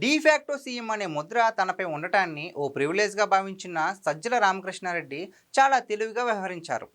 De facto CM అనే ముద్ర తనపై ఉండటాన్ని ఓ ప్రివిలేజ్గా భావించిన సజ్జల రామకృష్ణారెడ్డి చాలా తెలివిగా వ్యవహరించారు.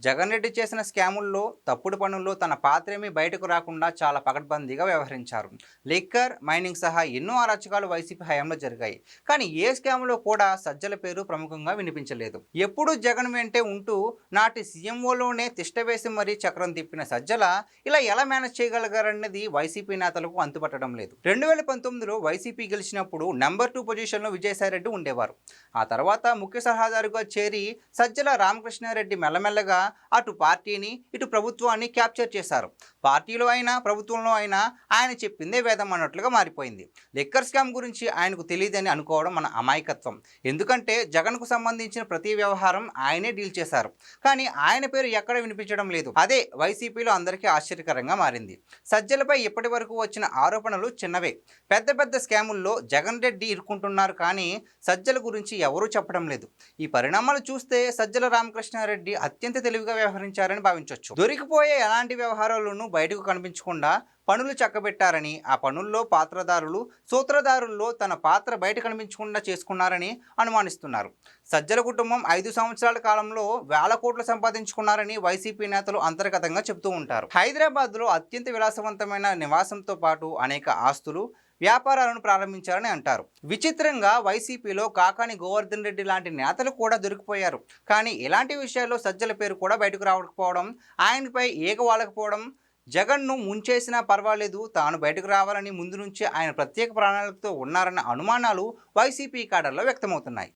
జగన్ రెడ్డి చేసిన స్కాముల్లో, తప్పుడు పనుల్లో తన పాత్రేమీ బయటకు రాకుండా చాలా పకడ్బందీగా వ్యవహరించారు. లిక్కర్, మైనింగ్ సహా ఎన్నో అరాచకాలు వైసీపీ హయాంలో జరిగాయి. కానీ ఏ స్కామ్లో కూడా సజ్జల పేరు ప్రముఖంగా వినిపించలేదు. ఎప్పుడూ జగన్ వెంటే ఉంటూ నాటి సీఎంఓలోనే తిష్టవేసి మరీ చక్రం తిప్పిన సజ్జల ఇలా ఎలా మేనేజ్ చేయగలిగారన్నది వైసీపీ నేతలకు అంతుపట్టడం లేదు. 2019లో వైసీపీ గెలిచినప్పుడు నెంబర్ 2 పొజిషన్లో విజయసాయిరెడ్డి ఉండేవారు. ఆ తర్వాత ముఖ్య సలహాదారుగా చేరి సజ్జల రామకృష్ణారెడ్డి మెల్లమెల్లగా అటు పార్టీని, ఇటు ప్రభుత్వాన్ని క్యాప్చర్ చేశారు. పార్టీలో అయినా, ప్రభుత్వంలో అయినా ఆయన చెప్పిందే వేదం అన్నట్లుగా మారిపోయింది. లిక్కర్ స్కామ్ గురించి ఆయనకు తెలియదని అనుకోవడం మన అమాయకత్వం. ఎందుకంటే జగన్కు సంబంధించిన ప్రతి వ్యవహారం ఆయనే డీల్ చేశారు. కానీ ఆయన పేరు ఎక్కడ వినిపించడం లేదు. అదే వైసీపీలో అందరికీ ఆశ్చర్యకరంగా మారింది. సజ్జలపై ఇప్పటి వరకు వచ్చిన ఆరోపణలు చిన్నవే. పెద్ద పెద్ద స్కాముల్లో జగన్ రెడ్డి ఇరుక్కుంటున్నారు, కానీ సజ్జల గురించి ఎవరూ చెప్పడం లేదు. ఈ పరిణామాలు చూస్తే సజ్జల రామకృష్ణారెడ్డి అత్యంత తెలివిగా వ్యవహరించారని భావించవచ్చు. దొరికిపోయే ఎలాంటి వ్యవహారాలను బయటకు కనిపించకుండా పనులు చక్కబెట్టారని, ఆ పనుల్లో పాత్రదారులు, సూత్రధారుల్లో తన పాత్ర బయట కనిపించకుండా చేసుకున్నారని అనుమానిస్తున్నారు. సజ్జల కుటుంబం 5 సంవత్సరాల కాలంలో వేల కోట్లు సంపాదించుకున్నారని వైసీపీ నేతలు అంతర్గతంగా చెబుతూ ఉంటారు. హైదరాబాద్లో అత్యంత విలాసవంతమైన నివాసంతో పాటు అనేక ఆస్తులు, వ్యాపారాలను ప్రారంభించారని అంటారు. విచిత్రంగా వైసీపీలో కాకాని గోవర్ధన్ రెడ్డి లాంటి నేతలు కూడా దొరికిపోయారు. కానీ ఇలాంటి విషయాల్లో సజ్జల పేరు కూడా బయటకు రావకపోవడం, ఆయనపై ఈగ వాలకపోవడం, జగన్ను ముంచేసినా పర్వాలేదు, తాను బయటకు రావాలని ముందు నుంచి ఆయన ప్రత్యేక ప్రణాళికతో ఉన్నారన్న అనుమానాలు వైసీపీ కాడర్లో వ్యక్తమవుతున్నాయి.